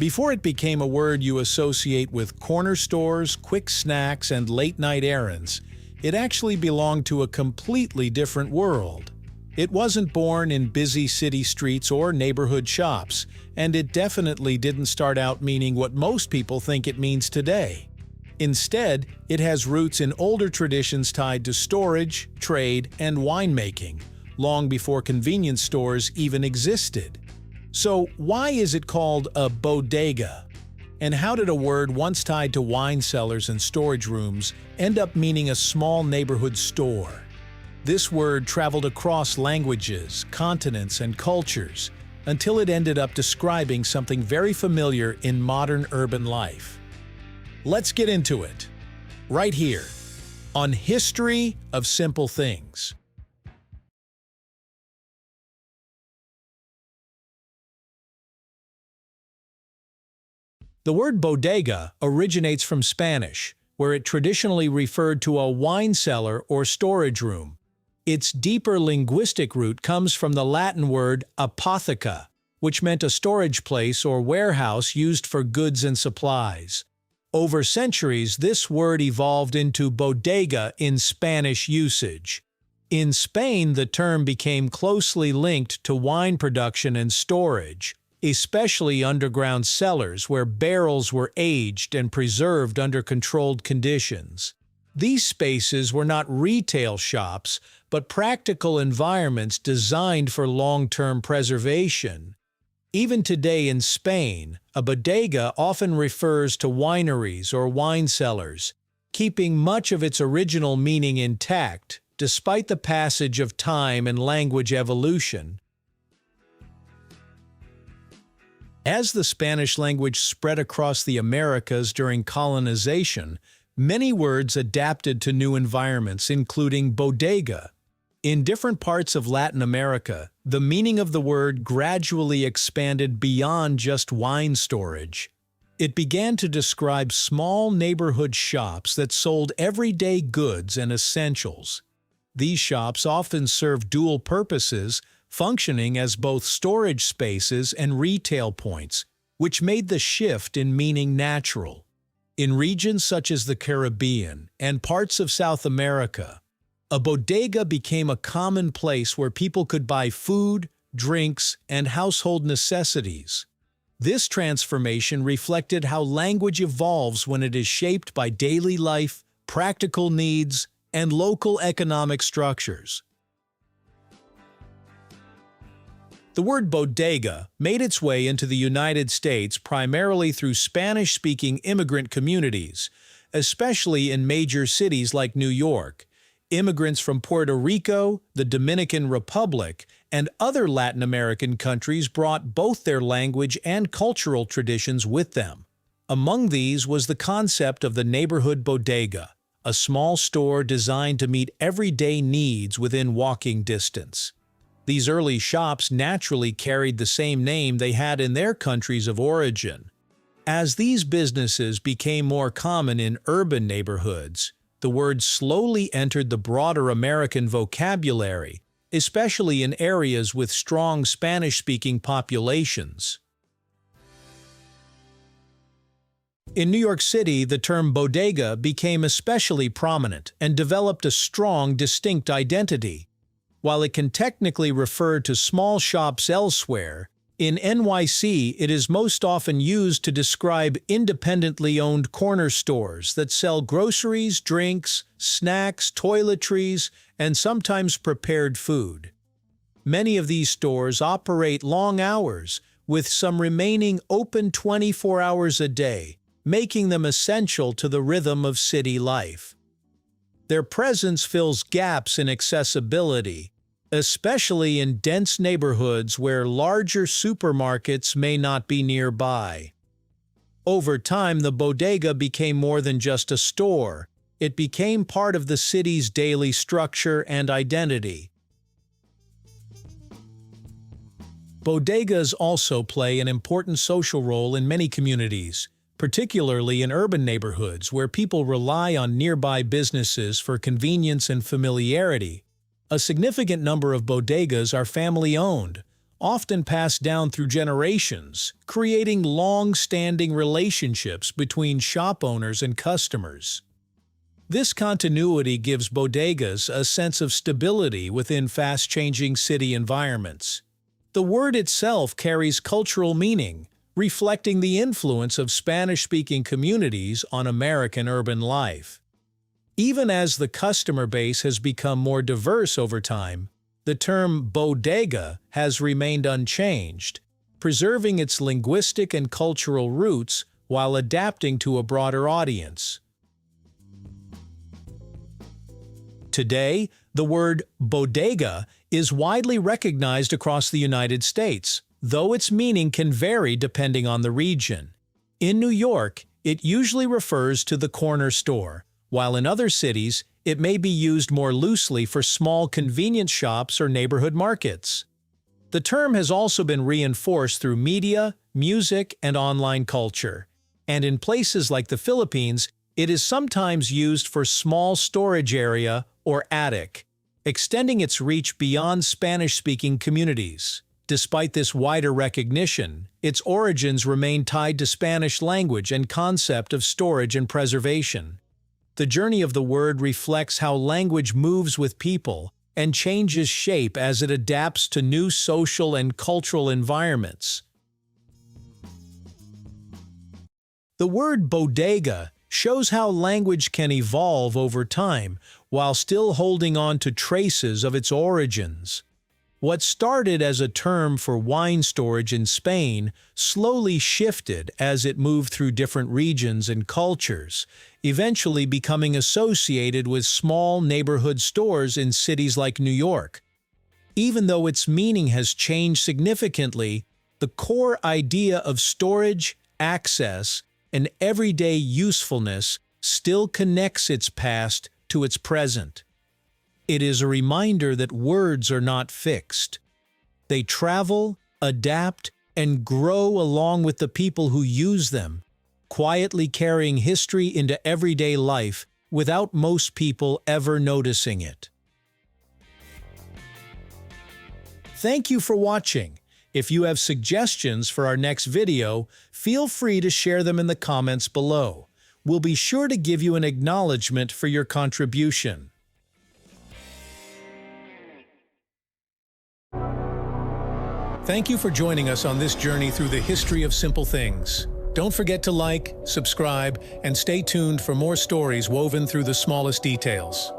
Before it became a word you associate with corner stores, quick snacks, and late-night errands, it actually belonged to a completely different world. It wasn't born in busy city streets or neighborhood shops, and it definitely didn't start out meaning what most people think it means today. Instead, it has roots in older traditions tied to storage, trade, and winemaking, long before convenience stores even existed. So why is it called a bodega? And how did a word once tied to wine cellars and storage rooms end up meaning a small neighborhood store? This word traveled across languages, continents, and cultures until it ended up describing something very familiar in modern urban life. Let's get into it, right here, on History of Simple Things. The word bodega originates from Spanish, where it traditionally referred to a wine cellar or storage room. Its deeper linguistic root comes from the Latin word apotheca, which meant a storage place or warehouse used for goods and supplies. Over centuries, this word evolved into bodega in Spanish usage. In Spain, the term became closely linked to wine production and storage, especially underground cellars where barrels were aged and preserved under controlled conditions. These spaces were not retail shops, but practical environments designed for long-term preservation. Even today in Spain, a bodega often refers to wineries or wine cellars, keeping much of its original meaning intact despite the passage of time and language evolution. As the Spanish language spread across the Americas during colonization, many words adapted to new environments, including bodega. In different parts of Latin America, the meaning of the word gradually expanded beyond just wine storage. It began to describe small neighborhood shops that sold everyday goods and essentials. These shops often served dual purposes, functioning as both storage spaces and retail points, which made the shift in meaning natural. In regions such as the Caribbean and parts of South America, a bodega became a common place where people could buy food, drinks, and household necessities. This transformation reflected how language evolves when it is shaped by daily life, practical needs, and local economic structures. The word bodega made its way into the United States primarily through Spanish-speaking immigrant communities, especially in major cities like New York. Immigrants from Puerto Rico, the Dominican Republic, and other Latin American countries brought both their language and cultural traditions with them. Among these was the concept of the neighborhood bodega, a small store designed to meet everyday needs within walking distance. These early shops naturally carried the same name they had in their countries of origin. As these businesses became more common in urban neighborhoods, the word slowly entered the broader American vocabulary, especially in areas with strong Spanish-speaking populations. In New York City, the term bodega became especially prominent and developed a strong, distinct identity. While it can technically refer to small shops elsewhere, in NYC it is most often used to describe independently owned corner stores that sell groceries, drinks, snacks, toiletries, and sometimes prepared food. Many of these stores operate long hours, with some remaining open 24 hours a day, making them essential to the rhythm of city life. Their presence fills gaps in accessibility, especially in dense neighborhoods where larger supermarkets may not be nearby. Over time, the bodega became more than just a store. It became part of the city's daily structure and identity. Bodegas also play an important social role in many communities, particularly in urban neighborhoods where people rely on nearby businesses for convenience and familiarity. A significant number of bodegas are family-owned, often passed down through generations, creating long-standing relationships between shop owners and customers. This continuity gives bodegas a sense of stability within fast-changing city environments. The word itself carries cultural meaning, reflecting the influence of Spanish-speaking communities on American urban life. Even as the customer base has become more diverse over time, the term bodega has remained unchanged, preserving its linguistic and cultural roots while adapting to a broader audience. Today, the word bodega is widely recognized across the United States, though its meaning can vary depending on the region. In New York, it usually refers to the corner store, while in other cities, it may be used more loosely for small convenience shops or neighborhood markets. The term has also been reinforced through media, music, and online culture, and in places like the Philippines, it is sometimes used for small storage area or attic, extending its reach beyond Spanish-speaking communities. Despite this wider recognition, its origins remain tied to Spanish language and concept of storage and preservation. The journey of the word reflects how language moves with people and changes shape as it adapts to new social and cultural environments. The word bodega shows how language can evolve over time while still holding on to traces of its origins. What started as a term for wine storage in Spain slowly shifted as it moved through different regions and cultures, eventually becoming associated with small neighborhood stores in cities like New York. Even though its meaning has changed significantly, the core idea of storage, access, and everyday usefulness still connects its past to its present. It is a reminder that words are not fixed. They travel, adapt, and grow along with the people who use them, quietly carrying history into everyday life without most people ever noticing it. Thank you for watching. If you have suggestions for our next video, feel free to share them in the comments below. We'll be sure to give you an acknowledgement for your contribution. Thank you for joining us on this journey through the history of simple things. Don't forget to like, subscribe, and stay tuned for more stories woven through the smallest details.